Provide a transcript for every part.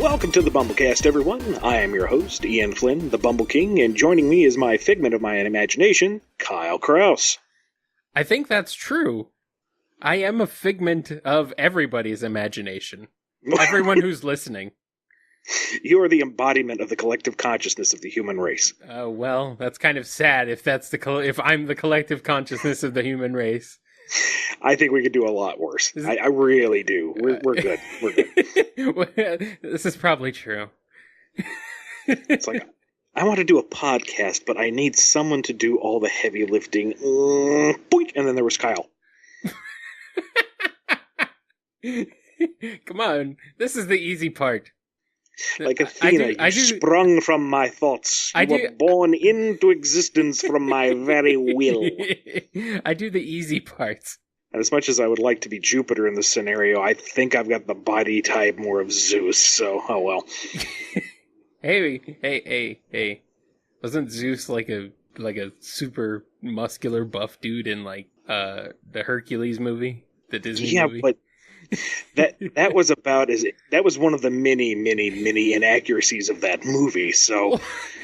Welcome to the BumbleKast, everyone. I am your host, Ian Flynn, the Bumble King, and joining me is my figment of my imagination, Kyle Kraus. I think that's true. I am a figment of everybody's imagination. Everyone who's listening. You are the embodiment of the collective consciousness of the human race. Well, that's kind of sad if I'm the collective consciousness of the human race. I think we could do a lot worse. I really do. We're good. We're good. This is probably true. It's like, I want to do a podcast, but I need someone to do all the heavy lifting. Boink! And then there was Kyle. Come on. This is the easy part. Like Athena, you sprung from my thoughts. You were born into existence from my very will. I do the easy parts. And as much as I would like to be Jupiter in this scenario, I think I've got the body type more of Zeus, so oh well. Hey. Wasn't Zeus like a super muscular buff dude in the Hercules movie? The Disney movie? Yeah, but that was one of the many inaccuracies of that movie, so...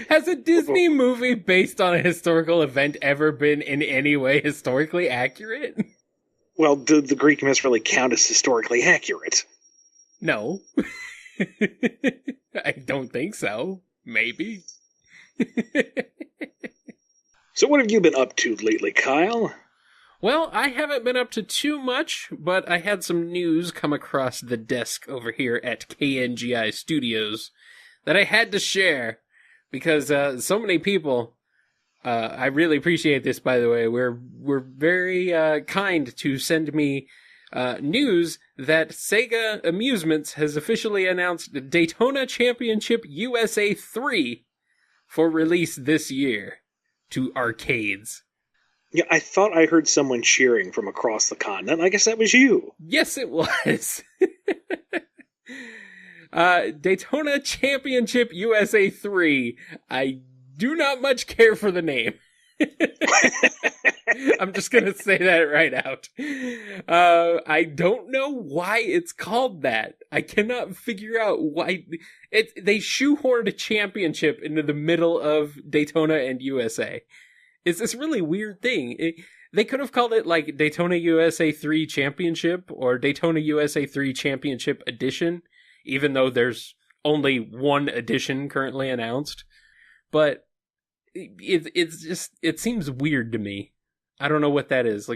Has a Disney movie based on a historical event ever been in any way historically accurate? Well, the Greek myths really count as historically accurate. No. I don't think so. Maybe. So what have you been up to lately, Kyle? Well, I haven't been up to too much, but I had some news come across the desk over here at KNGI Studios that I had to share because so many people, I really appreciate this, by the way, we're very kind to send me news that Sega Amusements has officially announced the Daytona Championship USA 3 for release this year to arcades. Yeah, I thought I heard someone cheering from across the continent. I guess that was you. Yes, it was. Daytona Championship USA 3. I do not much care for the name. I'm just going to say that right out. I don't know why it's called that. I cannot figure out why. They shoehorned a championship into the middle of Daytona and USA. It's this really weird thing. They could have called it like Daytona USA 3 Championship or Daytona USA 3 Championship Edition, even though there's only one edition currently announced. But it seems weird to me. I don't know what that is.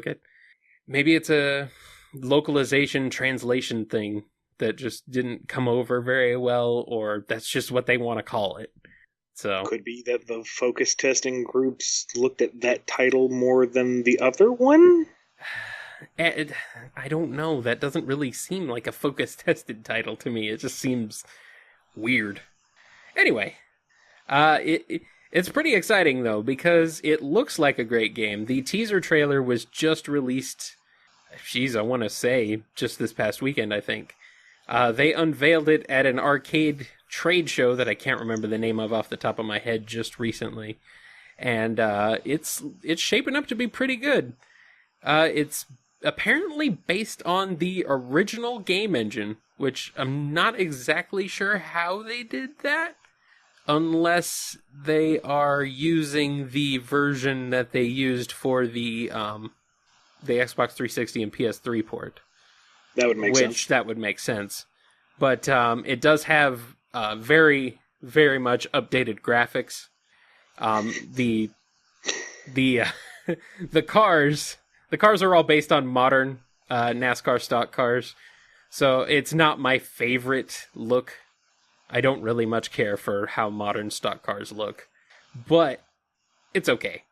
Maybe it's a localization translation thing that just didn't come over very well, or that's just what they want to call it. So could be that the focus testing groups looked at that title more than the other one? I don't know. That doesn't really seem like a focus tested title to me. It just seems weird. Anyway, it's pretty exciting though, because it looks like a great game. The teaser trailer was just released, I want to say just this past weekend, I think. They unveiled it at an arcade trade show that I can't remember the name of off the top of my head just recently. And it's shaping up to be pretty good. It's apparently based on the original game engine, which I'm not exactly sure how they did that, unless they are using the version that they used for the Xbox 360 and PS3 port. That would make sense. That would make sense. But it does have very, very much updated graphics. The cars are all based on modern NASCAR stock cars. So it's not my favorite look. I don't really much care for how modern stock cars look. But it's okay.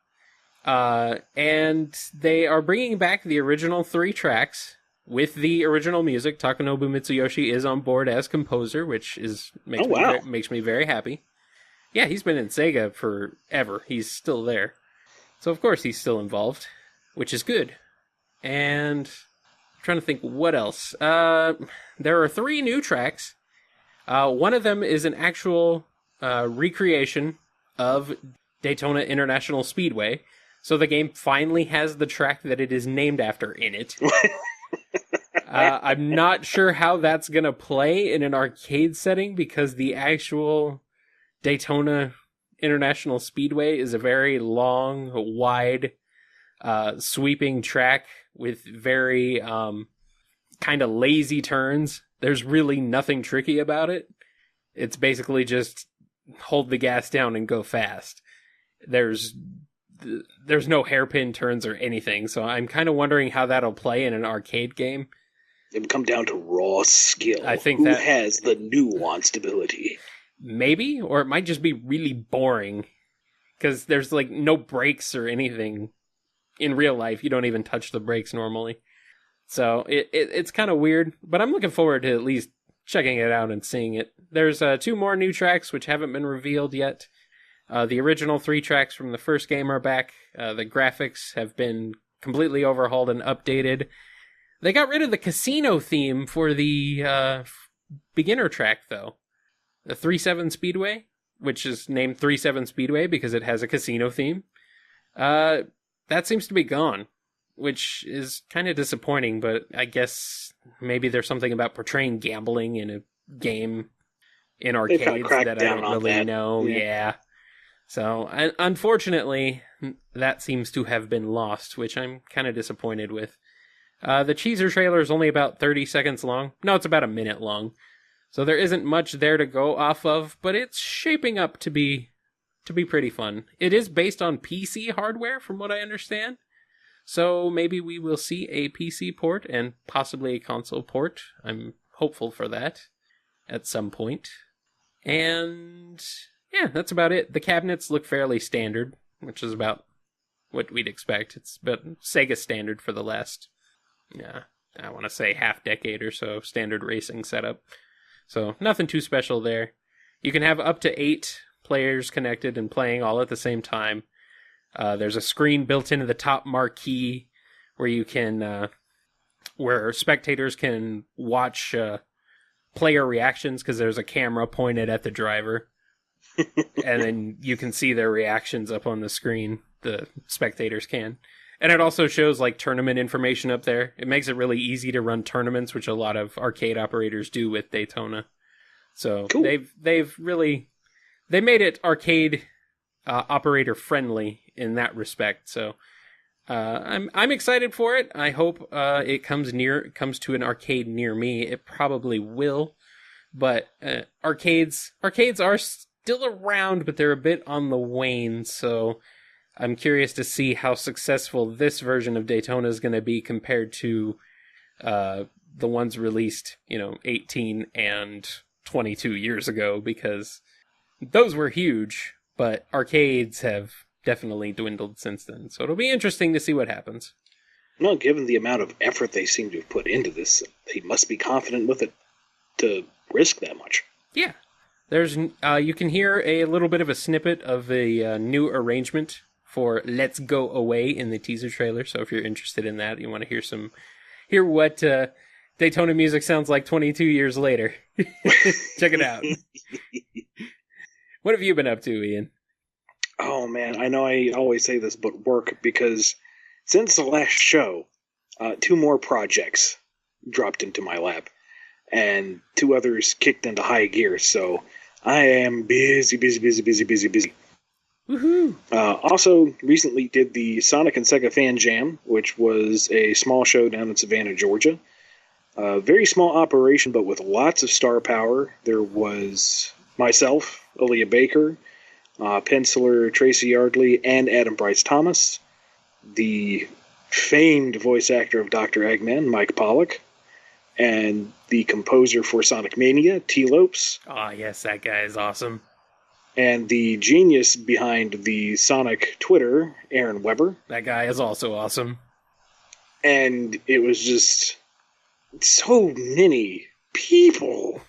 And they are bringing back the original 3 tracks with the original music. Takanobu Mitsuyoshi is on board as composer, which makes me very happy. Yeah, he's been in Sega forever. He's still there. So of course he's still involved, which is good. And I'm trying to think what else. There are 3 new tracks. One of them is an actual recreation of Daytona International Speedway. So the game finally has the track that it is named after in it. I'm not sure how that's going to play in an arcade setting because the actual Daytona International Speedway is a very long, wide, sweeping track with very kind of lazy turns. There's really nothing tricky about it. It's basically just hold the gas down and go fast. There's no hairpin turns or anything, so I'm kind of wondering how that'll play in an arcade game. It would come down to raw skill. I think Who that has the nuanced ability? Maybe, or it might just be really boring because there's like no brakes or anything. In real life, you don't even touch the brakes normally. So it's kind of weird, but I'm looking forward to at least checking it out and seeing it. There's 2 more new tracks which haven't been revealed yet. The original 3 tracks from the first game are back. The graphics have been completely overhauled and updated. They got rid of the casino theme for the beginner track, though. The 3-7 Speedway, which is named 3-7 Speedway because it has a casino theme. That seems to be gone, which is kind of disappointing, but I guess maybe there's something about portraying gambling in a game in arcades that I don't really know. Yeah. So, unfortunately, that seems to have been lost, which I'm kind of disappointed with. The teaser trailer is only about 30 seconds long. No, it's about a minute long. So there isn't much there to go off of, but it's shaping up to be pretty fun. It is based on PC hardware, from what I understand. So maybe we will see a PC port and possibly a console port. I'm hopeful for that at some point. And yeah, that's about it. The cabinets look fairly standard, which is about what we'd expect. It's about Sega standard for the last, I want to say half decade or so, standard racing setup. So nothing too special there. You can have up to 8 players connected and playing all at the same time. There's a screen built into the top marquee where you can, where spectators can watch player reactions because there's a camera pointed at the driver, and then you can see their reactions up on the screen. The spectators can, and it also shows like tournament information up there. It makes it really easy to run tournaments, which a lot of arcade operators do with Daytona. So cool. They've made it arcade operator friendly in that respect. So I'm excited for it. I hope it comes to an arcade near me. It probably will, but arcades are still around, but they're a bit on the wane. So I'm curious to see how successful this version of Daytona is going to be compared to the ones released, 18 and 22 years ago, because those were huge, but arcades have definitely dwindled since then. So it'll be interesting to see what happens. Well, given the amount of effort they seem to have put into this, they must be confident with it to risk that much. Yeah. There's you can hear a little bit of a snippet of a new arrangement for Let's Go Away in the teaser trailer. So if you're interested in that, you want to hear what Daytona music sounds like 22 years later. Check it out. What have you been up to, Ian? Oh, man, I know I always say this, but work, because since the last show, 2 more projects dropped into my lap, and 2 others kicked into high gear, so I am busy. Woohoo! Also, recently did the Sonic and Sega Fan Jam, which was a small show down in Savannah, Georgia. Very small operation, but with lots of star power. There was myself, Aaliyah Baker, penciler Tracy Yardley, and Adam Bryce Thomas, the famed voice actor of Dr. Eggman, Mike Pollock, and the composer for Sonic Mania, T. Lopes. Oh, yes, that guy is awesome. And the genius behind the Sonic Twitter, Aaron Weber. That guy is also awesome. And it was just so many people.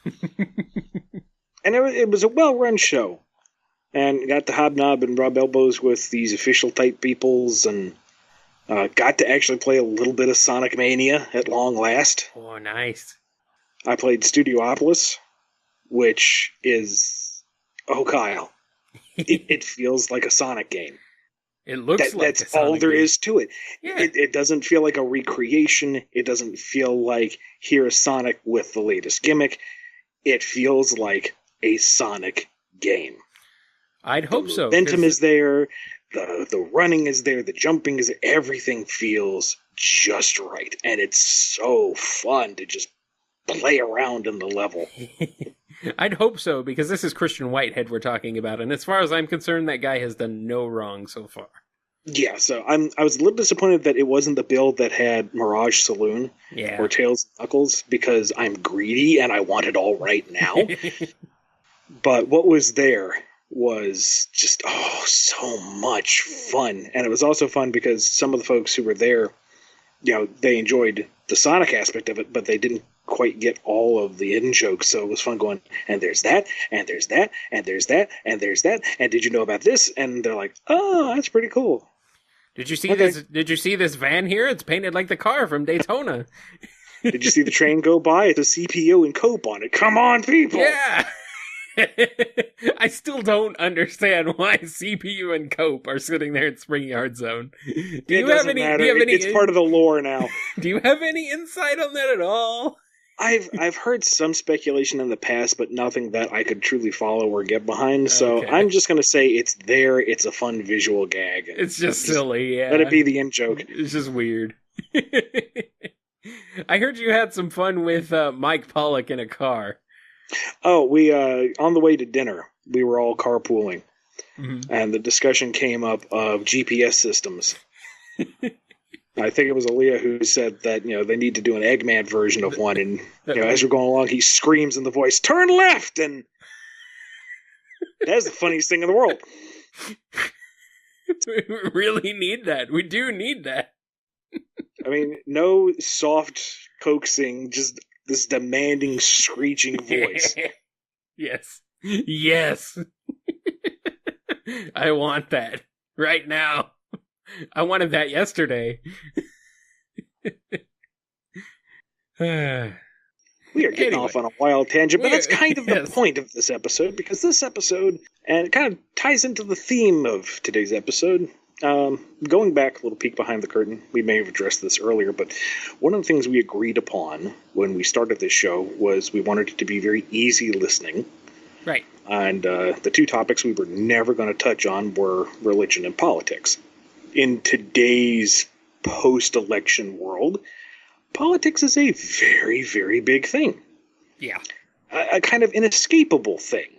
And it was a well-run show. And got to hobnob and rub elbows with these official-type peoples, and got to actually play a little bit of Sonic Mania at long last. Oh, nice. I played Studiopolis, which is... Oh, Kyle. It feels like a Sonic game. It looks like that's all there is to it. Yeah. It doesn't feel like a recreation. It doesn't feel like here's Sonic with the latest gimmick. It feels like a Sonic game. I'd hope so. The momentum is there. The running is there. The jumping is there. Everything feels just right. And it's so fun to just play around in the level. I'd hope so, because this is Christian Whitehead we're talking about, and as far as I'm concerned, that guy has done no wrong so far. Yeah, so I was a little disappointed that it wasn't the build that had Mirage Saloon or Tails and Knuckles, because I'm greedy and I want it all right now. But what was there was just, so much fun. And it was also fun because some of the folks who were there, they enjoyed the Sonic aspect of it, but they didn't quite get all of the in jokes, so it was fun going, and there's that, and there's that, and there's that, and there's that, and did you know about this? And they're like, oh, that's pretty cool. Did you see this? Did you see this van here? It's painted like the car from Daytona. Did you see the train go by? It's a CPU and cope on it. Come on, people! Yeah! I still don't understand why CPU and Cope are sitting there in Spring Yard Zone. Do you have any? It's part of the lore now. Do you have any insight on that at all? I've heard some speculation in the past, but nothing that I could truly follow or get behind. So I'm just going to say it's there. It's a fun visual gag. It's just silly, yeah. Let it be the in joke. It's just weird. I heard you had some fun with Mike Pollock in a car. Oh, we on the way to dinner, we were all carpooling, and the discussion came up of GPS systems. I think it was Aaliyah who said that, they need to do an Eggman version of one, and as we're going along, he screams in the voice, "Turn left!" And that's the funniest thing in the world. We really need that. We do need that. I mean, no soft coaxing, just this demanding, screeching voice. Yes. Yes. I want that right now. I wanted that yesterday. We are getting off on a wild tangent, but that's kind of the point of this episode, because this episode, and it kind of ties into the theme of today's episode. Going back a little peek behind the curtain, we may have addressed this earlier, but one of the things we agreed upon when we started this show was we wanted it to be very easy listening. Right. And the two topics we were never going to touch on were religion and politics. In today's post-election world, politics is a very, very big thing. Yeah. A kind of inescapable thing.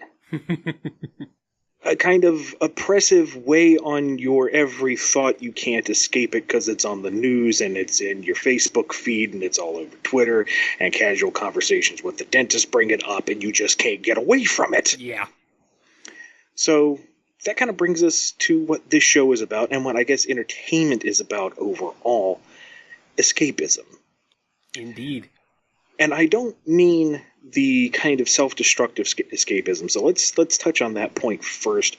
A kind of oppressive way on your every thought. You can't escape it because it's on the news and it's in your Facebook feed and it's all over Twitter, and casual conversations with the dentist bring it up and you just can't get away from it. Yeah. So that kind of brings us to what this show is about, and what I guess entertainment is about overall: escapism. Indeed. And I don't mean the kind of self-destructive escapism. So let's touch on that point first,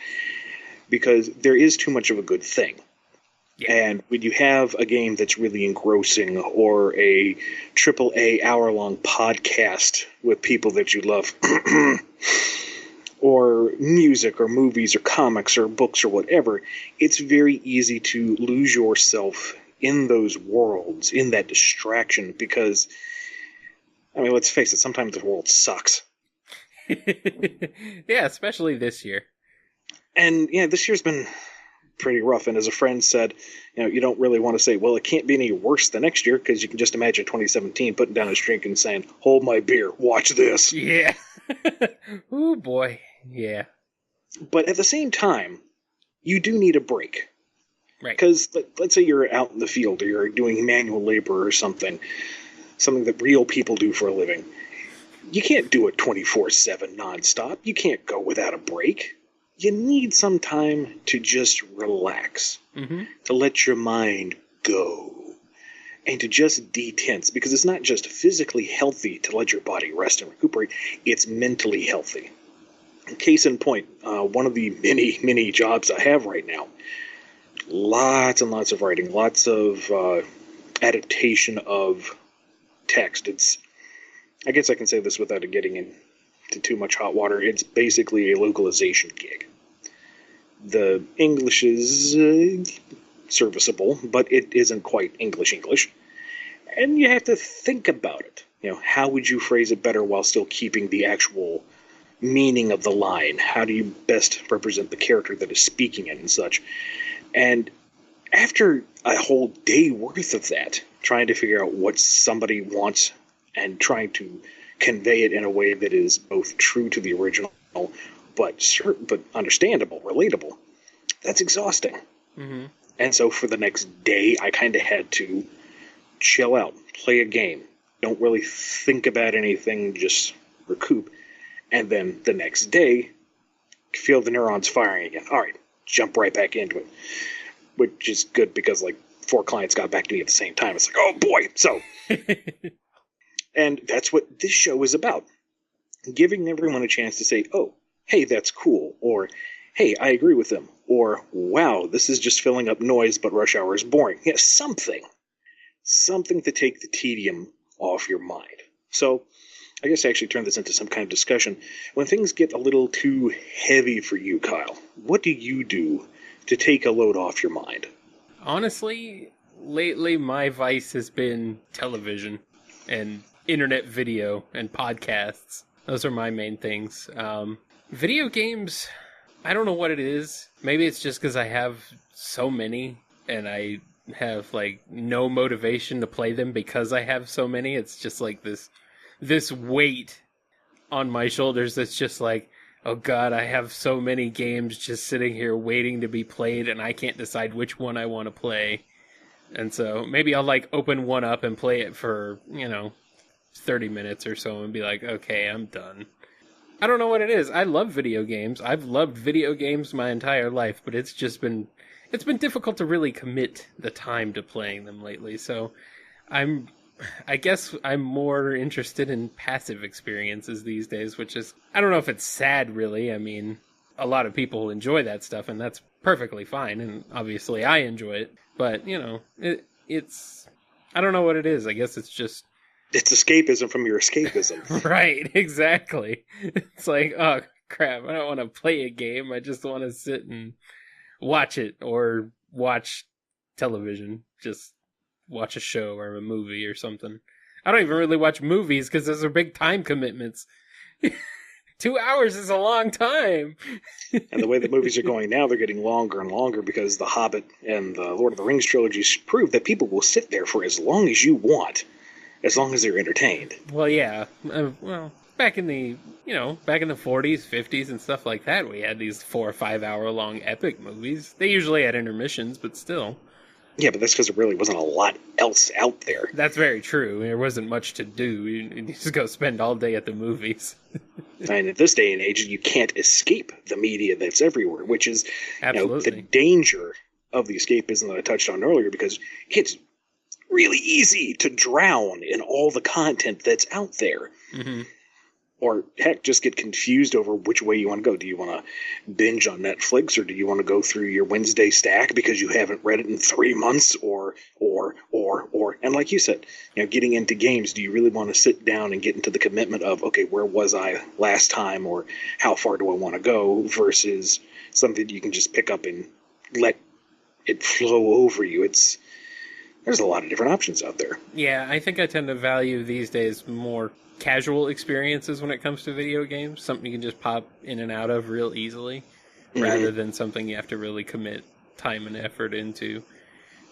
because there is too much of a good thing. Yeah. And when you have a game that's really engrossing, or a AAA hour-long podcast with people that you love, or music or movies or comics or books or whatever, it's very easy to lose yourself in those worlds, in that distraction, because, I mean, let's face it, sometimes the world sucks. Yeah, especially this year. And, this year's been pretty rough, and as a friend said, you don't really want to say, well, it can't be any worse than next year, because you can just imagine 2017 putting down his drink and saying, hold my beer, watch this. Yeah. Oh, boy. Yeah. But at the same time, you do need a break. Right. Because let's say you're out in the field, or you're doing manual labor or something that real people do for a living. You can't do it 24/7 nonstop. You can't go without a break. You need some time to just relax, to let your mind go, and to just detense, because it's not just physically healthy to let your body rest and recuperate, it's mentally healthy. Case in point, one of the many, many jobs I have right now, lots and lots of writing, lots of adaptation of text. I guess I can say this without it getting into too much hot water. It's basically a localization gig. The English is serviceable, but it isn't quite English. And you have to think about it. How would you phrase it better while still keeping the actual meaning of the line? How do you best represent the character that is speaking it and such? And after a whole day worth of that, trying to figure out what somebody wants and trying to convey it in a way that is both true to the original, but understandable, relatable, that's exhausting. Mm-hmm. And so for the next day, I kind of had to chill out, play a game, don't really think about anything, just recoup. And then the next day, feel the neurons firing again. All right, jump right back into it. Which is good because, 4 clients got back to me at the same time. It's like, oh boy! So, and that's what this show is about. Giving everyone a chance to say, oh, hey, that's cool. Or, hey, I agree with them. Or, wow, this is just filling up noise, but Rush Hour is boring. Yeah, something. Something to take the tedium off your mind. So, I guess I actually turn this into some kind of discussion. When things get a little too heavy for you, Kyle, what do you do to take a load off your mind? Honestly, lately my vice has been television and internet video and podcasts. Those are my main things. Video games, I don't know what it is. Maybe it's just because I have so many and I have no motivation to play them because I have so many. It's just this weight on my shoulders that's just oh god, I have so many games just sitting here waiting to be played and I can't decide which one I want to play. And so maybe I'll open one up and play it for, 30 minutes or so and be like, okay, I'm done. I don't know what it is. I love video games. I've loved video games my entire life, but it's been difficult to really commit the time to playing them lately. So I guess I'm more interested in passive experiences these days, which is, I don't know if it's sad, really. I mean, a lot of people enjoy that stuff, and that's perfectly fine, and obviously I enjoy it. But, it's, I don't know what it is. I guess it's just... It's escapism from your escapism. Right, exactly. It's oh, crap, I don't want to play a game. I just want to sit and watch it, or watch television. Just watch a show or a movie or something. I don't even really watch movies because those are big time commitments. 2 hours is a long time. And the way that movies are going now, they're getting longer and longer because The Hobbit and the Lord of the Rings trilogies prove that people will sit there for as long as you want, as long as they're entertained. Well, yeah. Back in the 40s, 50s and stuff like that, we had these 4 or 5 hour long epic movies. They usually had intermissions, but still. Yeah, but that's because there really wasn't a lot else out there. That's very true. There wasn't much to do. You just go spend all day at the movies. And at this day and age, you can't escape the media that's everywhere, which is the danger of the escapism that I touched on earlier, because it's really easy to drown in all the content that's out there. Mm-hmm. Or, heck, just get confused over which way you want to go. Do you want to binge on Netflix, or do you want to go through your Wednesday stack because you haven't read it in 3 months, or. And like you said, getting into games, do you really want to sit down and get into the commitment of, okay, where was I last time, or how far do I want to go, versus something you can just pick up and let it flow over you. There's a lot of different options out there. Yeah, I think I tend to value these days more casual experiences when it comes to video games, something you can just pop in and out of real easily, rather than something you have to really commit time and effort into.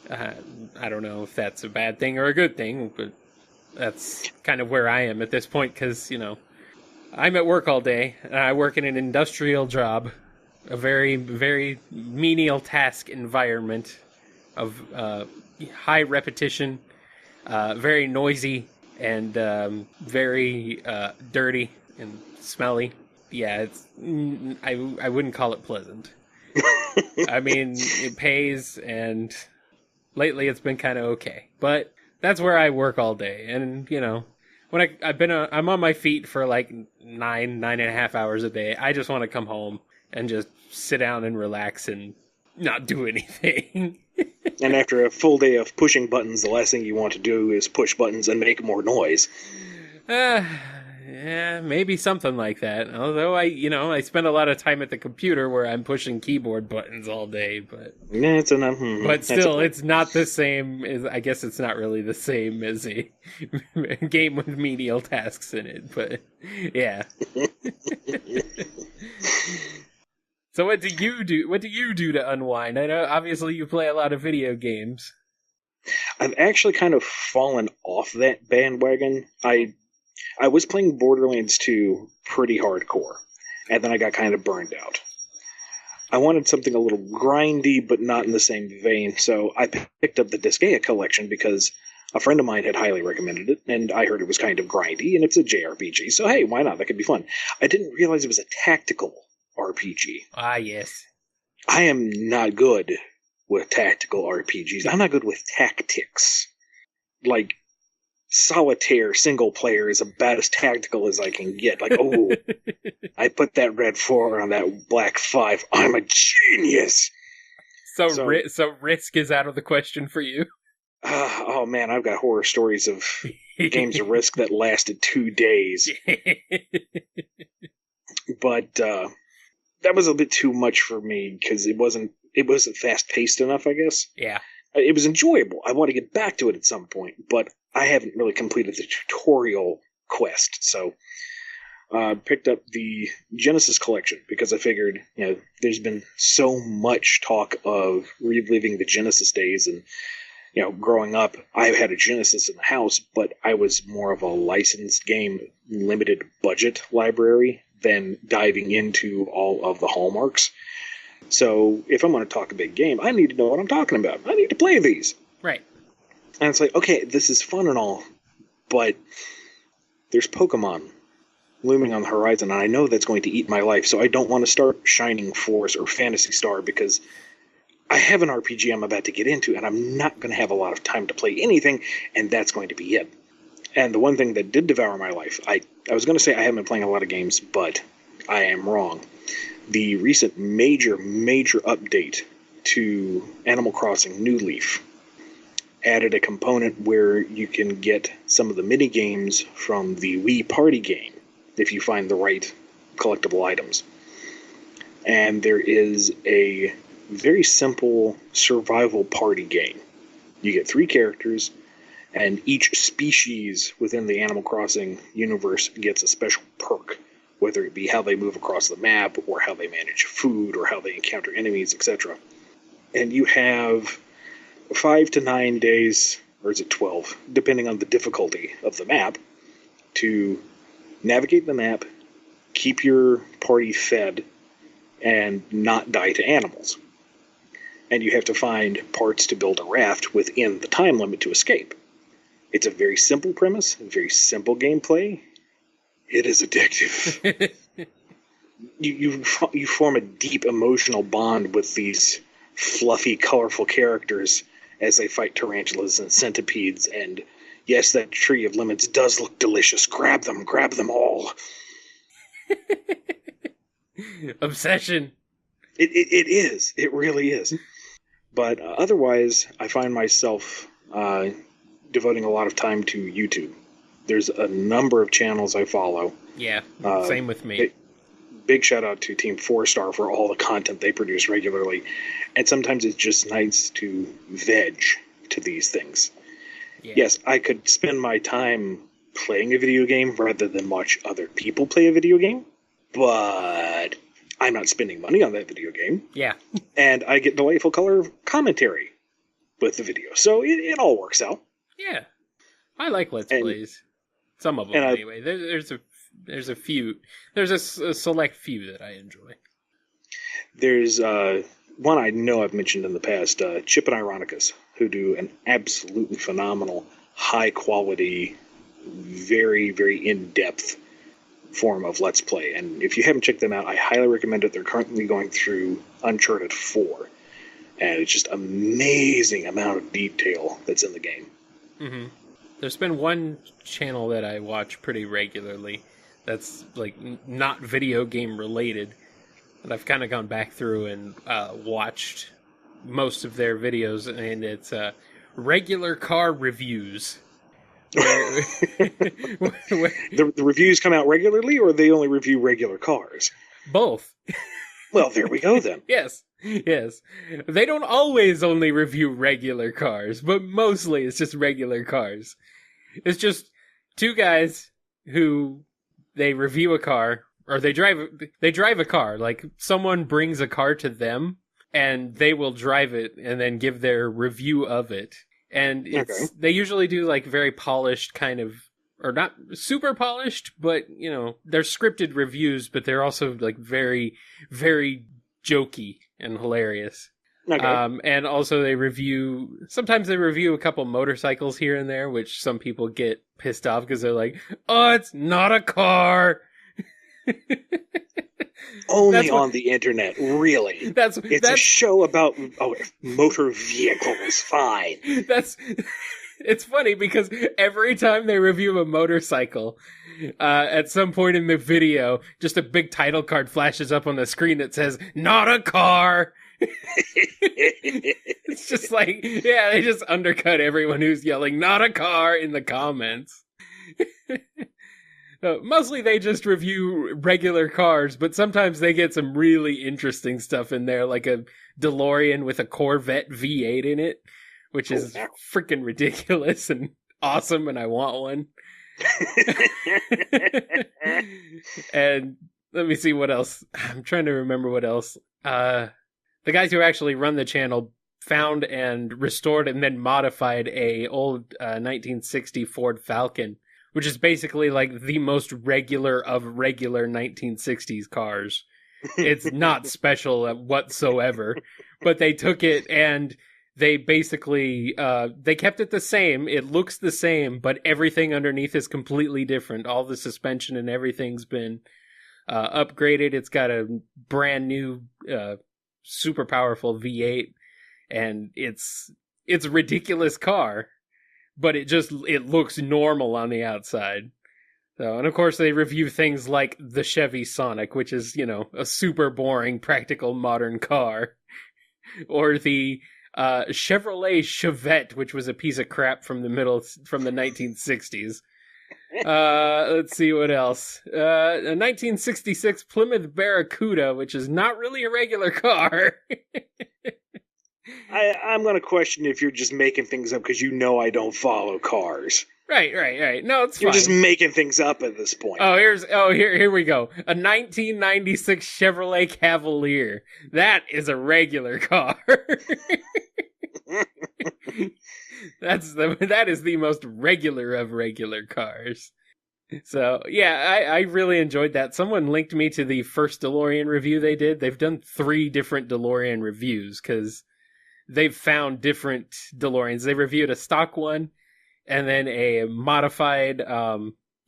I don't know if that's a bad thing or a good thing, but that's kind of where I am at this point, because, I'm at work all day, and I work in an industrial job, a very, very menial task environment of high repetition, very noisy, and very dirty and smelly. Yeah, I wouldn't call it pleasant. I mean, it pays, and lately it's been kind of okay. But that's where I work all day, and when I'm on my feet for 9.5 hours a day. I just want to come home and just sit down and relax and not do anything. And after a full day of pushing buttons, the last thing you want to do is push buttons and make more noise. Yeah, maybe something like that. Although I spend a lot of time at the computer where I'm pushing keyboard buttons all day, but Yeah, it's enough. but still, it's not the same. I guess it's not really the same as a game with menial tasks in it. But yeah. So what do you do? What do you do to unwind? I know obviously you play a lot of video games. I've actually kind of fallen off that bandwagon. I was playing Borderlands 2 pretty hardcore, and then I got kind of burned out. I wanted something a little grindy, but not in the same vein, so I picked up the Disgaea collection because a friend of mine had highly recommended it, and I heard it was kind of grindy, and it's a JRPG, so hey, why not? That could be fun. I didn't realize it was a tactical RPG. Ah, yes. I am not good with tactical RPGs. I'm not good with tactics. Like, solitaire single player is about as tactical as I can get. Like, oh, I put that red 4 on that black 5. I'm a genius! So Risk is out of the question for you? Oh man, I've got horror stories of games of Risk that lasted 2 days. But that was a bit too much for me because it wasn't fast-paced enough, I guess. Yeah. It was enjoyable. I want to get back to it at some point, but I haven't really completed the tutorial quest, so picked up the Genesis collection because I figured, there's been so much talk of reliving the Genesis days, and growing up, I had a Genesis in the house, but I was more of a licensed game, limited budget library than diving into all of the hallmarks. So if I'm going to talk a big game, I need to know what I'm talking about. I need to play these. Right. And it's like, okay, this is fun and all, but there's Pokemon looming on the horizon, and I know that's going to eat my life, so I don't want to start Shining Force or Phantasy Star because I have an RPG I'm about to get into, and I'm not going to have a lot of time to play anything, and that's going to be it. And the one thing that did devour my life, I was going to say I haven't been playing a lot of games, but I am wrong. The recent major update to Animal Crossing New Leaf added a component where you can get some of the mini games from the Wii Party game if you find the right collectible items. And there is a very simple survival party game. You get 3 characters, and each species within the Animal Crossing universe gets a special perk, whether it be how they move across the map, or how they manage food, or how they encounter enemies, etc. And you have 5 to 9 days, or is it 12, depending on the difficulty of the map, to navigate the map, keep your party fed, and not die to animals. And you have to find parts to build a raft within the time limit to escape. It's a very simple premise, very simple gameplay. It is addictive. you form a deep emotional bond with these fluffy, colorful characters as they fight tarantulas and centipedes. And yes, that tree of lemons does look delicious. Grab them all. Obsession. It is. It really is. But otherwise, I find myself devoting a lot of time to YouTube. There's a number of channels I follow. Yeah, same with me. Big shout out to Team 4-Star for all the content they produce regularly. And sometimes it's just nice to veg to these things. Yeah. Yes, I could spend my time playing a video game rather than watch other people play a video game, but I'm not spending money on that video game. Yeah. And I get delightful color commentary with the video. So it all works out. Yeah. I like Let's Plays. Some of them, anyway. There's a few. There's a select few that I enjoy. There's one I know I've mentioned in the past, Chip and Ironicus, who do an absolutely phenomenal, high-quality, very, very in-depth form of Let's Play. And if you haven't checked them out, I highly recommend it. They're currently going through Uncharted 4. And it's just amazing amount of detail that's in the game. Mm-hmm. There's been one channel that I watch pretty regularly that's like not video game related, and I've kind of gone back through and watched most of their videos, and it's regular car reviews, Where, The reviews come out regularly, or they only review regular cars? both. Well, there we go then. Yes. They don't always only review regular cars, but mostly it's just regular cars. It's just two guys who they review a car, or they drive a car. Like, someone brings a car to them, and they will drive it and then give their review of it. And they usually do like very polished kind of, or not super polished, but they're scripted reviews, but they're also like very, very jokey and hilarious. Okay. And also sometimes they review a couple motorcycles here and there, which some people get pissed off because they're like, oh, it's not a car. Only on the internet, really. It's a show about motor vehicles. Fine. It's funny because every time they review a motorcycle, at some point in the video, just a big title card flashes up on the screen that says, "Not a car." It's just like, they just undercut everyone who's yelling "Not a car" in the comments. Mostly they just review regular cars, but sometimes they get some really interesting stuff in there, like a DeLorean with a Corvette V8 in it, which is freaking ridiculous and awesome, and I want one. And let me see what else. I'm trying to remember what else. The guys who actually run the channel found and restored and then modified a old 1960 Ford Falcon, which is basically like the most regular of regular 1960s cars. It's not special whatsoever, but they took it and they basically, they kept it the same. It looks the same, but everything underneath is completely different. All the suspension and everything's been upgraded. It's got a brand new, super powerful V8, and it's a ridiculous car. But it looks normal on the outside. So, and of course they review things like the Chevy Sonic, which is, a super boring, practical modern car. Or the Chevrolet Chevette, which was a piece of crap from the 1960s. Let's see what else. A 1966 Plymouth Barracuda, which is not really a regular car. I'm going to question if you're just making things up because I don't follow cars. Right. No, it's fine. You're just making things up at this point. Here we go. A 1996 Chevrolet Cavalier. That is a regular car. That is the most regular of regular cars. So, yeah, I really enjoyed that. Someone linked me to the first DeLorean review they did. They've done 3 different DeLorean reviews because they've found different DeLoreans. They reviewed a stock one, and then a modified,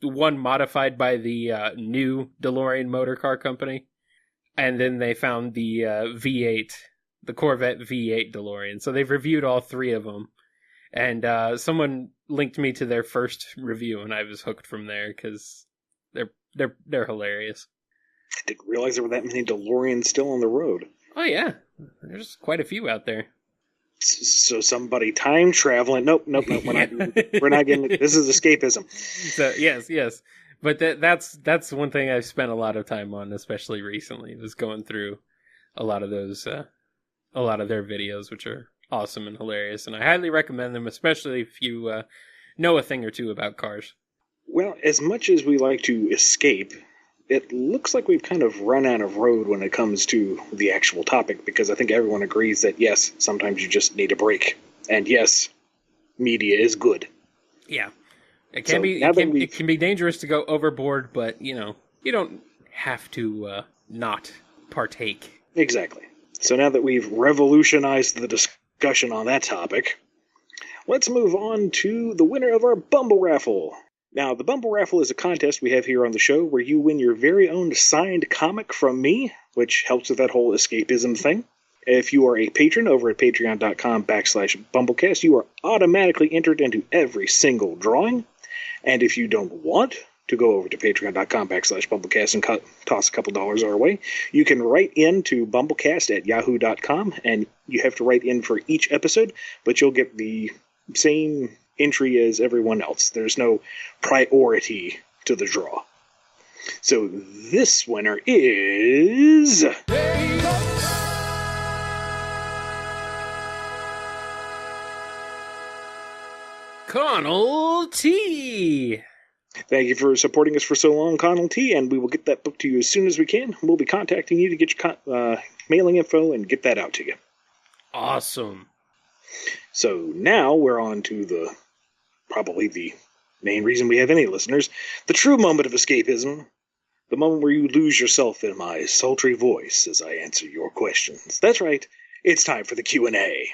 one modified by the new DeLorean Motor Car Company. And then they found the V8, the Corvette V8 DeLorean. So they've reviewed all 3 of them. And someone linked me to their first review, and I was hooked from there because they're hilarious. I didn't realize there were that many DeLoreans still on the road. Oh yeah, there's quite a few out there. So somebody time traveling? Nope. We're not getting. This is escapism. So yes, but that's one thing I've spent a lot of time on, especially recently, was going through a lot of those, a lot of their videos, which are awesome and hilarious, and I highly recommend them, especially if you know a thing or two about cars. Well, as much as we like to escape, it looks like we've kind of run out of road when it comes to the actual topic, because I think everyone agrees that, yes, sometimes you just need a break. And yes, media is good. Yeah. It can be dangerous to go overboard, but, you don't have to not partake. Exactly. So now that we've revolutionized the discussion on that topic, let's move on to the winner of our BumbleRaffle. Now, the BumbleRaffle is a contest we have here on the show where you win your very own signed comic from me, which helps with that whole escapism thing. If you are a patron over at patreon.com/BumbleKast, you are automatically entered into every single drawing. And if you don't want to go over to patreon.com/BumbleKast and toss a couple dollars our way, you can write in to BumbleKast@yahoo.com, and you have to write in for each episode, but you'll get the same entry as everyone else. There's no priority to the draw. So this winner is... Connall T! Thank you for supporting us for so long, Connall T, and we will get that book to you as soon as we can. We'll be contacting you to get your mailing info and get that out to you. Awesome. So now we're on to probably the main reason we have any listeners, the true moment of escapism, the moment where you lose yourself in my sultry voice as I answer your questions. That's right, it's time for the Q&A.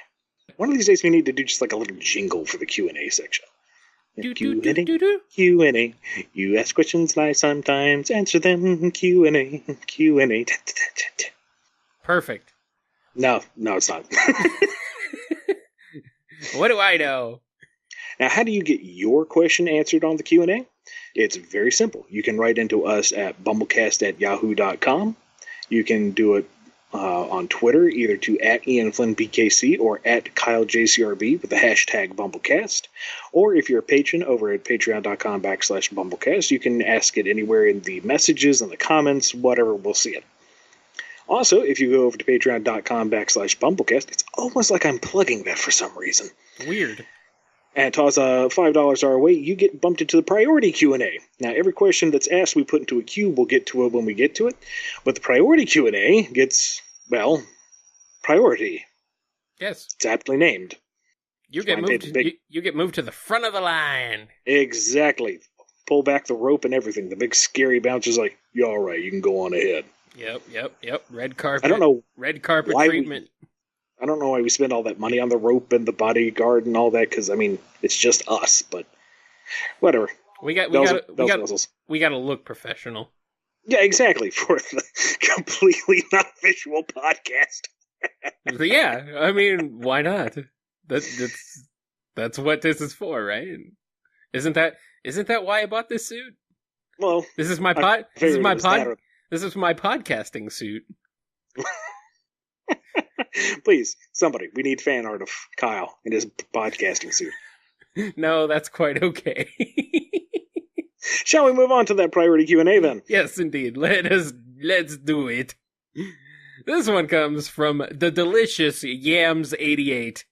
One of these days we need to do just like a little jingle for the Q&A section. Q&A. You ask questions and I sometimes answer them. Q&A. Q&A. Perfect. No, it's not. What do I know? Now, how do you get your question answered on the Q&A? It's very simple. You can write into us at BumbleKast@yahoo.com. You can do it on Twitter, either to @IanFlynnBKC or @KyleJCRB with the hashtag BumbleKast. Or if you're a patron over at patreon.com/BumbleKast, you can ask it anywhere in the messages and the comments, whatever, we'll see it. Also, if you go over to patreon.com/BumbleKast, it's almost like I'm plugging that for some reason. Weird. And toss $5 our way, you get bumped into the priority Q&A. Now, every question that's asked we put into a queue, we'll get to it when we get to it. But the priority Q&A gets, well, priority. Yes. It's aptly named. You get moved to the front of the line. Exactly. Pull back the rope and everything. The big scary bouncer's like, you're all right, you can go on ahead. Yep. Red carpet. I don't know. Red carpet treatment. I don't know why we spend all that money on the rope and the bodyguard and all that, because, I mean, it's just us, but whatever. We got to look professional. Yeah, exactly, for the completely not-visual podcast. Yeah, I mean, why not? That's what this is for, right? Isn't that why I bought this suit? Well, this is my podcasting suit. Please, somebody, we need fan art of Kyle in his podcasting suit. No, that's quite okay. Shall we move on to that priority Q&A then? Yes, indeed. Let's do it. This one comes from the delicious Yams88.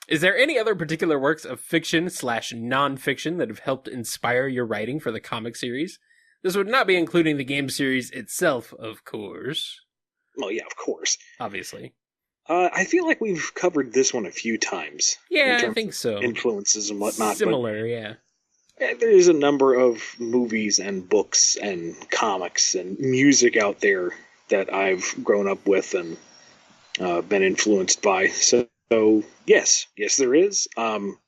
Is there any other particular works of fiction/non-fiction that have helped inspire your writing for the comic series? This would not be including the game series itself, of course. Well, yeah, of course. Obviously. I feel like we've covered this one a few times. Yeah, I think so. Influences and whatnot. Similar, yeah. There's a number of movies and books and comics and music out there that I've grown up with and been influenced by. So yes, there is. And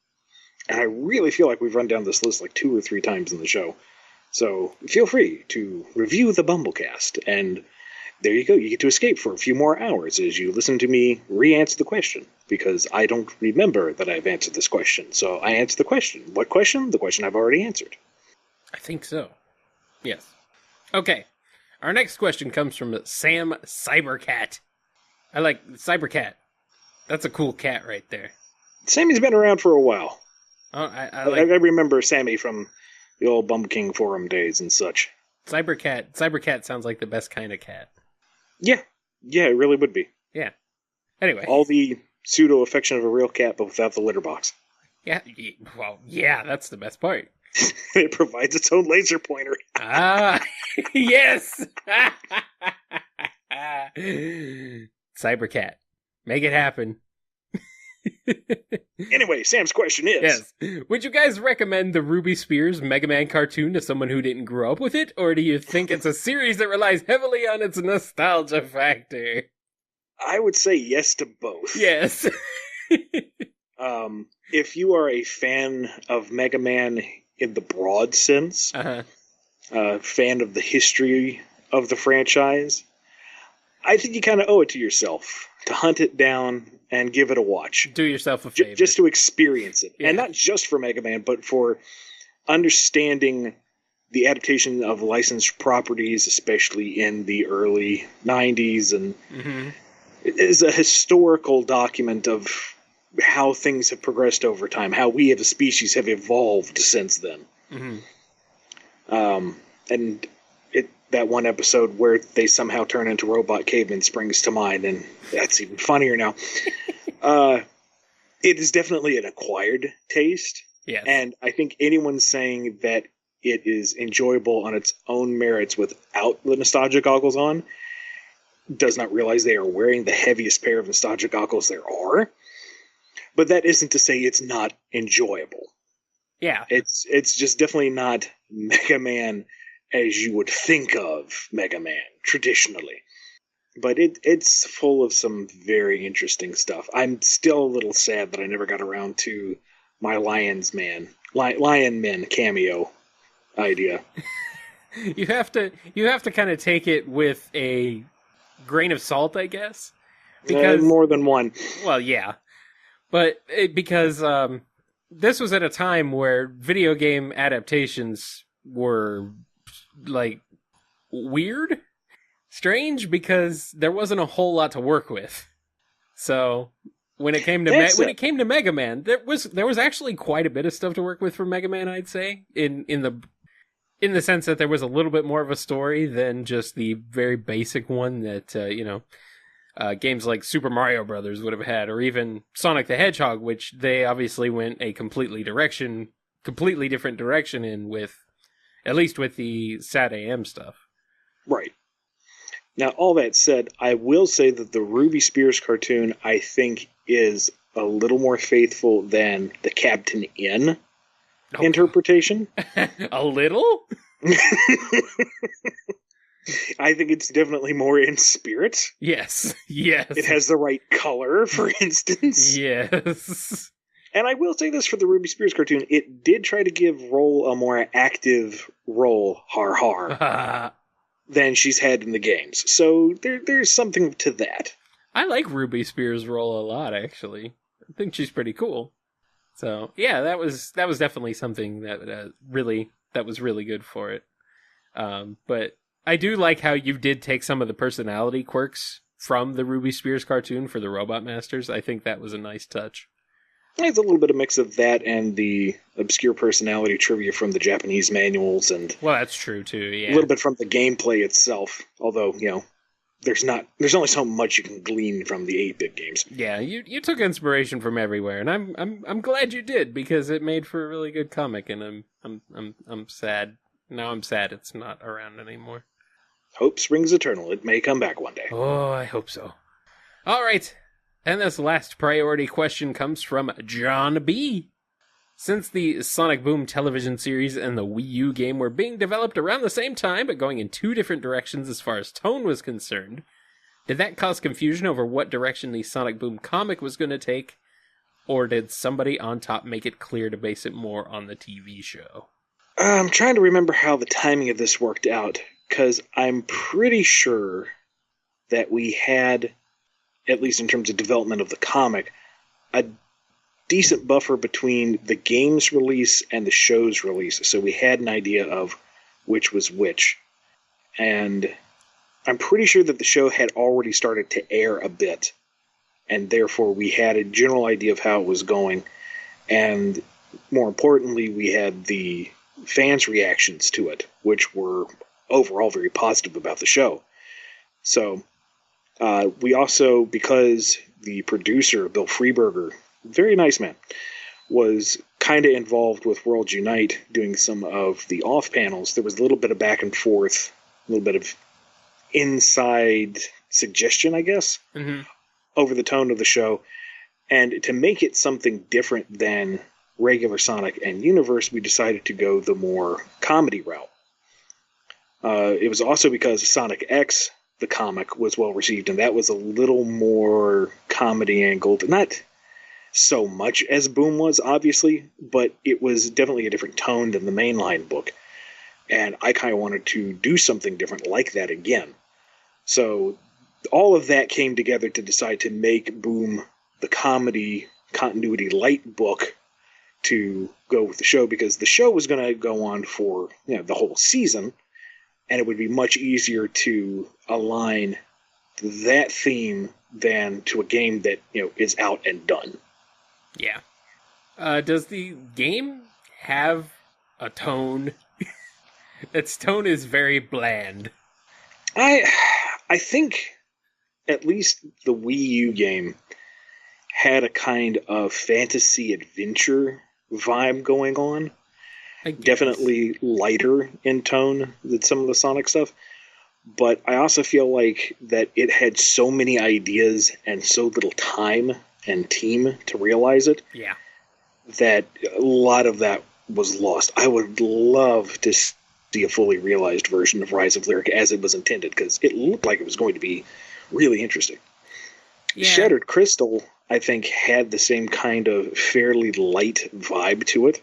I really feel like we've run down this list like 2 or 3 times in the show. So feel free to review the BumbleKast, and there you go. You get to escape for a few more hours as you listen to me re-answer the question, because I don't remember that I've answered this question. So I answer the question. What question? The question I've already answered. I think so. Yes. Okay. Our next question comes from SamCyberCat. I like CyberCat. That's a cool cat right there. Sammy's been around for a while. Oh, I remember Sammy from the old Bumble King forum days and such. CyberCat sounds like the best kind of cat. Yeah, it really would be. Yeah. Anyway. All the pseudo-affection of a real cat, but without the litter box. Yeah, well, yeah, that's the best part. It provides its own laser pointer. Yes! CyberCat. Make it happen. Anyway, Sam's question is... Yes. Would you guys recommend the Ruby Spears Mega Man cartoon to someone who didn't grow up with it? Or do you think it's a series that relies heavily on its nostalgia factor? I would say yes to both. Yes. If you are a fan of Mega Man in the broad sense, fan of the history of the franchise, I think you kind of owe it to yourself to hunt it down and give it a watch. Do yourself a favor. Just to experience it. Yeah. And not just for Mega Man, but for understanding the adaptation of licensed properties, especially in the early 90s, and It is a historical document of how things have progressed over time, how we as a species have evolved since then. Mm-hmm. And that one episode where they somehow turn into robot cavemen springs to mind, and that's even funnier now. It is definitely an acquired taste. Yes. And I think anyone saying that it is enjoyable on its own merits without the nostalgia goggles on does not realize they are wearing the heaviest pair of nostalgia goggles there are. But that isn't to say it's not enjoyable. Yeah. It's just definitely not Mega Man as you would think of Mega Man traditionally. But it's full of some very interesting stuff. I'm still a little sad that I never got around to my Lion Men cameo idea. You have to kind of take it with a grain of salt, I guess. Because more than one. Well, yeah. But because this was at a time where video game adaptations were like weird, strange, because there wasn't a whole lot to work with. So when it came to Mega Man, there was actually quite a bit of stuff to work with for Mega Man, I'd say, in the sense that there was a little bit more of a story than just the very basic one that games like Super Mario Brothers would have had, or even Sonic the Hedgehog, which they obviously went a completely different direction in with, at least with the Sat AM stuff. Right. Now, all that said, I will say that the Ruby Spears cartoon, I think, is a little more faithful than the Captain N interpretation. A little? I think it's definitely more in spirit. Yes. It has the right color, for instance. Yes. And I will say this for the Ruby Spears cartoon, it did try to give Roll a more active role, than she's had in the games. So there's something to that. I like Ruby Spears' role a lot, actually. I think she's pretty cool. So yeah, that was definitely something that was really good for it. But I do like how you did take some of the personality quirks from the Ruby Spears cartoon for the Robot Masters. I think that was a nice touch. It's a little bit of mix of that and the obscure personality trivia from the Japanese manuals, and well, that's true too. Yeah, a little bit from the gameplay itself. Although there's only so much you can glean from the 8-bit games. Yeah, you took inspiration from everywhere, and I'm glad you did, because it made for a really good comic, and I'm sad. Now I'm sad it's not around anymore. Hope springs eternal. It may come back one day. Oh, I hope so. All right. And this last priority question comes from John B. Since the Sonic Boom television series and the Wii U game were being developed around the same time, but going in two different directions as far as tone was concerned, did that cause confusion over what direction the Sonic Boom comic was going to take, or did somebody on top make it clear to base it more on the TV show? I'm trying to remember how the timing of this worked out, because I'm pretty sure that we had, at least in terms of development of the comic, a decent buffer between the game's release and the show's release. So we had an idea of which was which. And I'm pretty sure that the show had already started to air a bit. And therefore we had a general idea of how it was going. And more importantly, we had the fans' reactions to it, which were overall very positive about the show. So we also, because the producer, Bill Freeberger, very nice man, was kind of involved with World Unite doing some of the off panels, there was a little bit of back and forth, a little bit of inside suggestion, I guess, over the tone of the show. And to make it something different than regular Sonic and Universe, we decided to go the more comedy route. It was also because Sonic X, the comic, was well received, and that was a little more comedy angled. Not so much as Boom was, obviously, but it was definitely a different tone than the mainline book. And I kind of wanted to do something different like that again. So all of that came together to decide to make Boom the comedy continuity light book to go with the show, because the show was going to go on for the whole season, and it would be much easier to align that theme than to a game that, is out and done. Yeah. Does the game have a tone? Its tone is very bland. I think at least the Wii U game had a kind of fantasy adventure vibe going on. Definitely lighter in tone than some of the Sonic stuff. But I also feel like that it had so many ideas and so little time and team to realize it. Yeah. That a lot of that was lost. I would love to see a fully realized version of Rise of Lyric as it was intended, because it looked like it was going to be really interesting. Yeah. Shattered Crystal, I think, had the same kind of fairly light vibe to it.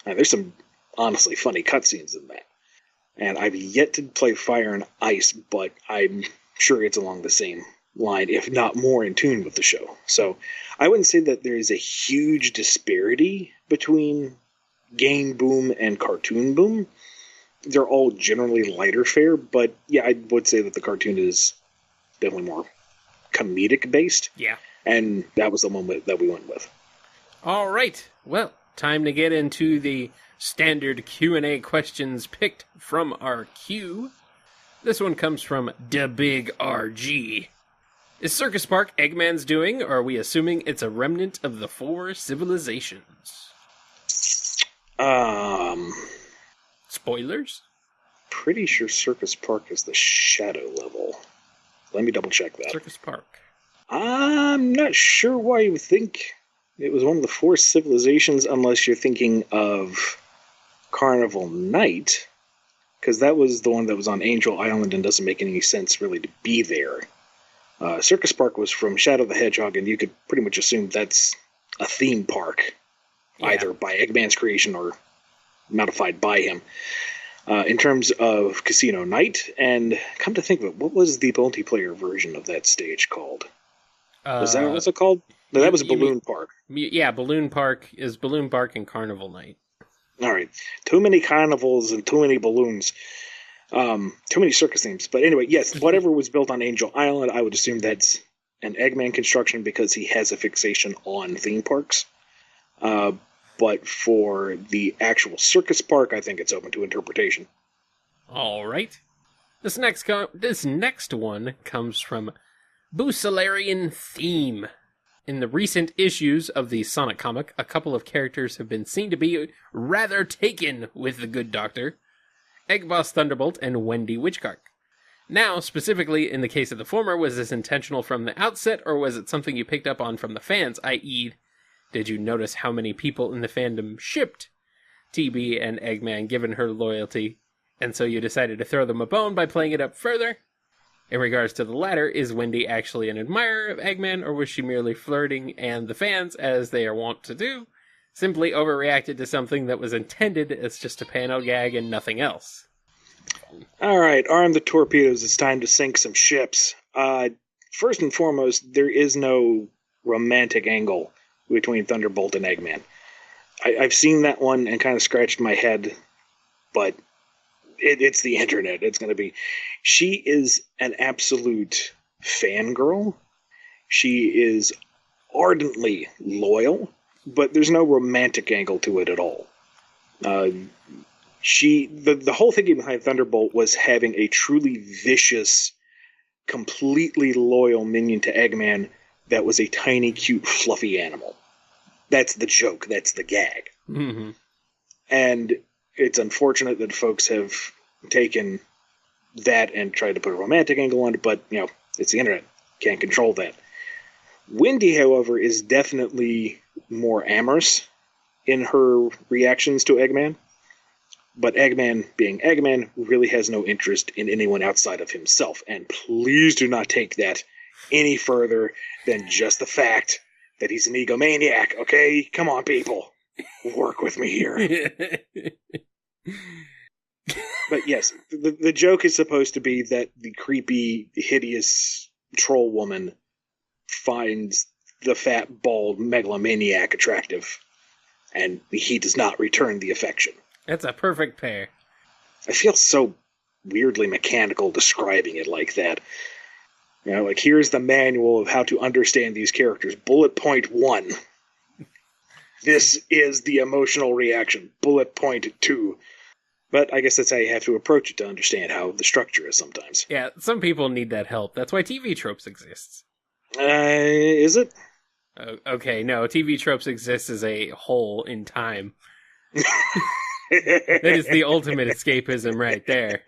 There's some honestly funny cutscenes in that. And I've yet to play Fire and Ice, but I'm sure it's along the same line, if not more in tune with the show. So I wouldn't say that there is a huge disparity between Game Boom and Cartoon Boom. They're all generally lighter fare, but yeah, I would say that the cartoon is definitely more comedic based. Yeah. And that was the one that we went with. All right. Well, time to get into the standard Q&A questions picked from our queue. This one comes from DaBigRG. Is Circus Park Eggman's doing, or are we assuming it's a remnant of the 4 civilizations? Spoilers? Pretty sure Circus Park is the shadow level. Let me double check that. Circus Park. I'm not sure why you would think it was one of the 4 civilizations, unless you're thinking of Carnival Night, because that was the one that was on Angel Island and doesn't make any sense really to be there. Circus Park was from Shadow the Hedgehog, and you could pretty much assume that's a theme park, either by Eggman's creation or modified by him. In terms of Casino Night, and come to think of it, what was the multiplayer version of that stage called? Was that what's it called? No, that was Balloon Park. Yeah, Balloon Park is Balloon Park and Carnival Night. All right. Too many carnivals and too many balloons. Too many circus themes. But anyway, yes, whatever was built on Angel Island, I would assume that's an Eggman construction because he has a fixation on theme parks. But for the actual Circus Park, I think it's open to interpretation. All right. This next one comes from Bucellarian Theme. In the recent issues of the Sonic comic, a couple of characters have been seen to be rather taken with the good doctor. Egg Boss Thunderbolt and Wendy Witchcock. Now, specifically in the case of the former, was this intentional from the outset, or was it something you picked up on from the fans, i.e., did you notice how many people in the fandom shipped TB and Eggman given her loyalty, and so you decided to throw them a bone by playing it up further? In regards to the latter, is Wendy actually an admirer of Eggman, or was she merely flirting, and the fans, as they are wont to do, simply overreacted to something that was intended as just a panel gag and nothing else? All right, arm the torpedoes. It's time to sink some ships. First and foremost, there is no romantic angle between Thunderbolt and Eggman. I've seen that one and kind of scratched my head, but it's the internet. It's going to be... She is an absolute fangirl. She is ardently loyal, but there's no romantic angle to it at all. The whole thinking behind Thunderbolt was having a truly vicious, completely loyal minion to Eggman that was a tiny, cute, fluffy animal. That's the joke. That's the gag. Mm-hmm. And it's unfortunate that folks have taken that and tried to put a romantic angle on it, but, it's the internet. Can't control that. Wendy, however, is definitely more amorous in her reactions to Eggman. But Eggman, being Eggman, really has no interest in anyone outside of himself. And please do not take that any further than just the fact that he's an egomaniac, okay? Come on, people. Work with me here. But yes, the joke is supposed to be that the creepy, hideous troll woman finds the fat, bald megalomaniac attractive, and he does not return the affection. That's a perfect pair. I feel so weirdly mechanical describing it like that. You know, like, here's the manual of how to understand these characters. Bullet point 1. This is the emotional reaction. Bullet point 2. But I guess that's how you have to approach it to understand how the structure is sometimes. Yeah, some people need that help. That's why TV Tropes exists. Is it? Okay, no, TV Tropes exists as a hole in time. That is the ultimate escapism right there.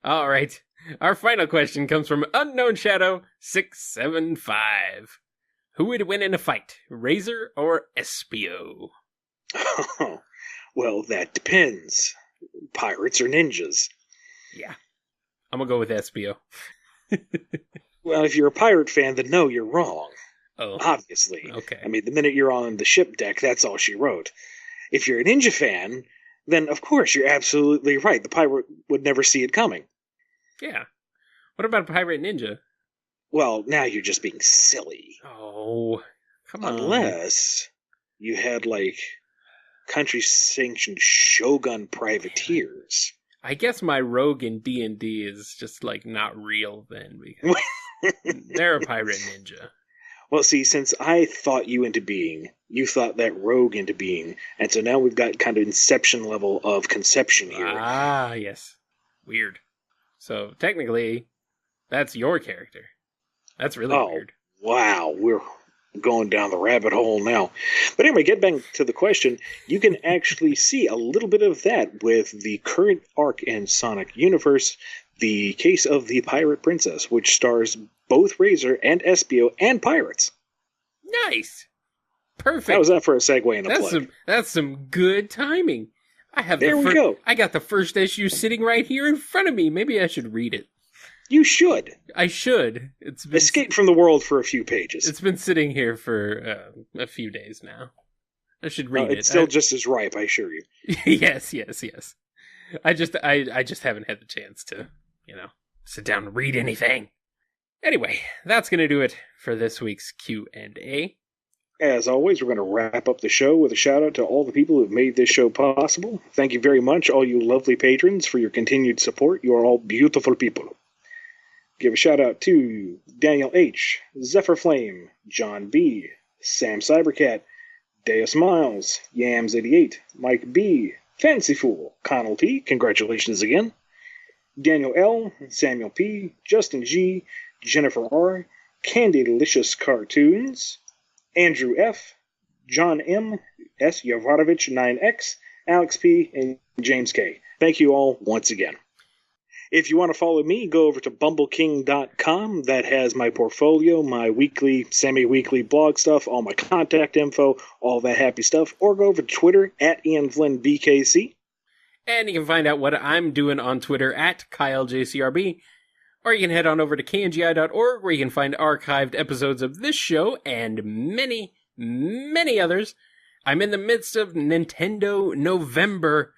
All right. Our final question comes from Unknown Shadow 675. Who would win in a fight, Razor or Espio? Oh, well, that depends. Pirates or ninjas? Yeah. I'm going to go with Espio. Well, if you're a pirate fan, then no, you're wrong. Oh. Obviously. Okay. I mean, the minute you're on the ship deck, that's all she wrote. If you're a ninja fan, then of course you're absolutely right. The pirate would never see it coming. Yeah. What about a pirate ninja? Well, now you're just being silly. Oh, come on. Unless you had, like, country-sanctioned shogun privateers. I guess my rogue in D&D is just, like, not real then, because they're a pirate ninja. Well, see, since I thought you into being, you thought that rogue into being, and so now we've got kind of inception level of conception here. Ah, yes. Weird. So, technically, that's your character. That's really weird. Wow, we're going down the rabbit hole now. But anyway, get back to the question. You can actually see a little bit of that with the current arc in Sonic Universe, the case of the Pirate Princess, which stars both Razor and Espio and pirates. Nice. Perfect. How was that for a segue and a plug? That's some good timing. There we go. I got the first issue sitting right here in front of me. Maybe I should read it. You should. I should. Escape from the world for a few pages. It's been sitting here for a few days now. I should read it. It's still just as ripe, I assure you. Yes. I just haven't had the chance to, sit down and read anything. Anyway, that's going to do it for this week's Q&A. As always, we're going to wrap up the show with a shout-out to all the people who have made this show possible. Thank you very much, all you lovely patrons, for your continued support. You are all beautiful people. Give a shout-out to Daniel H., Zephyr Flame, John B., SamCyberCat, Deus Miles, Yams88, Mike B., Fancy Fool, Connall T., congratulations again, Daniel L., Samuel P., Justin G., Jennifer R., Candy Delicious Cartoons, Andrew F., John M., S. Yavarovich 9X, Alex P., and James K. Thank you all once again. If you want to follow me, go over to BumbleKing.com. That has my portfolio, my weekly, semi-weekly blog stuff, all my contact info, all that happy stuff. Or go over to Twitter at IanFlynnBKC. And you can find out what I'm doing on Twitter at KyleJCRB. Or you can head on over to KNGI.org, where you can find archived episodes of this show and many, many others. I'm in the midst of Nintendo November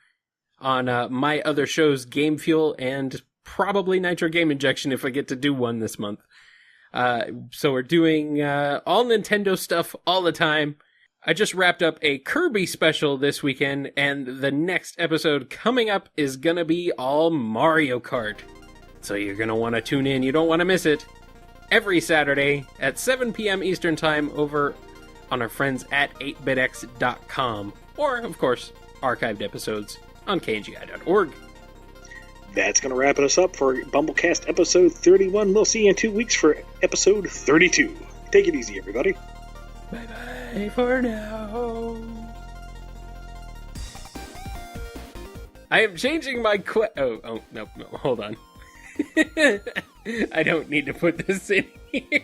on my other shows, Game Fuel and probably Nitro Game Injection if I get to do one this month. So we're doing all Nintendo stuff all the time. I just wrapped up a Kirby special this weekend, and the next episode coming up is going to be all Mario Kart. So you're going to want to tune in. You don't want to miss it. Every Saturday at 7 p.m. Eastern Time over on our friends at 8bitx.com. Or, of course, archived episodes on KNGI.org. That's going to wrap us up for BumbleKast episode 31. We'll see you in 2 weeks for episode 32. Take it easy, everybody. Bye-bye for now. I am changing my Oh, no, hold on. I don't need to put this in here.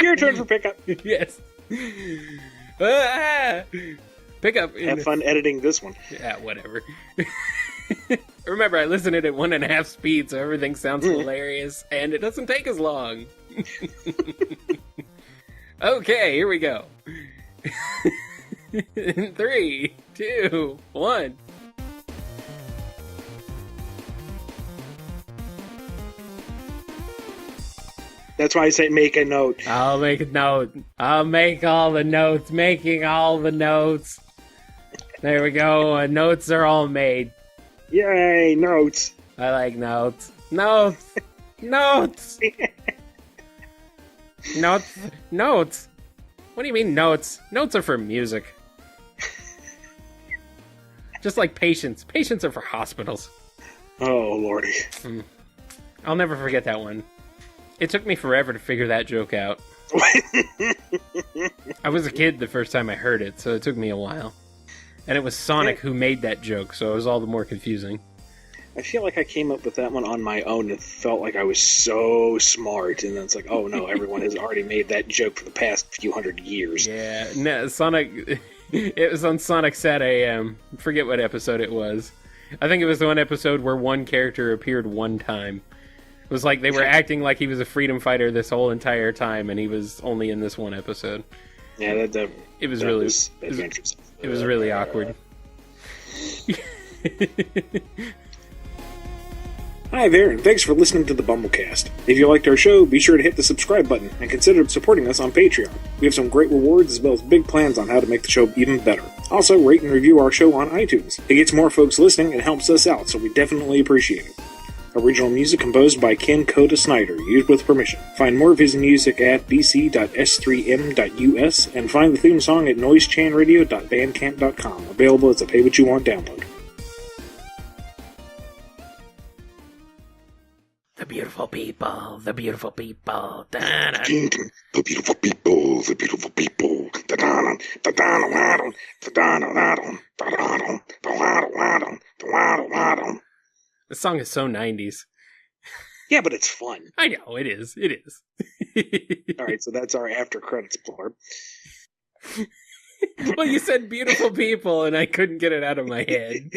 Your turn for pickup. Yes. Pickup. Have fun editing this one. Yeah, whatever. Remember, I listen to it at 1.5 speed, so everything sounds hilarious, and it doesn't take as long. Okay, here we go. 3, 2, 1. That's why I say make a note. I'll make a note. I'll make all the notes. Making all the notes. There we go. Notes are all made. Yay, notes. I like notes. Notes. Notes. Notes. Notes. What do you mean notes? Notes are for music. Just like patients. Patients are for hospitals. Oh, lordy. I'll never forget that one. It took me forever to figure that joke out. I was a kid the first time I heard it, so it took me a while. And it was Sonic who made that joke, so it was all the more confusing. I feel like I came up with that one on my own and felt like I was so smart. And then it's like, oh no, everyone has already made that joke for the past few hundred years. Yeah, no, Sonic... It was on Sonic Sat AM. Forget what episode it was. I think it was the one episode where one character appeared one time. It was like they were acting like he was a freedom fighter this whole entire time, and he was only in this one episode. Yeah, it was really awkward. Hi there, and thanks for listening to the BumbleKast. If you liked our show, be sure to hit the subscribe button and consider supporting us on Patreon. We have some great rewards as well as big plans on how to make the show even better. Also, rate and review our show on iTunes. It gets more folks listening and helps us out, so we definitely appreciate it. Original music composed by Ken Coda Snyder, used with permission. Find more of his music at bc.s3m.us and find the theme song at noisechanradio.bandcamp.com, available as a pay-what-you-want download. The beautiful people, the beautiful people. The beautiful people, the beautiful people. This song is so 90s. Yeah, but it's fun. I know, it is. It is. Alright, so that's our after credits blurb. Well, you said beautiful people, and I couldn't get it out of my head.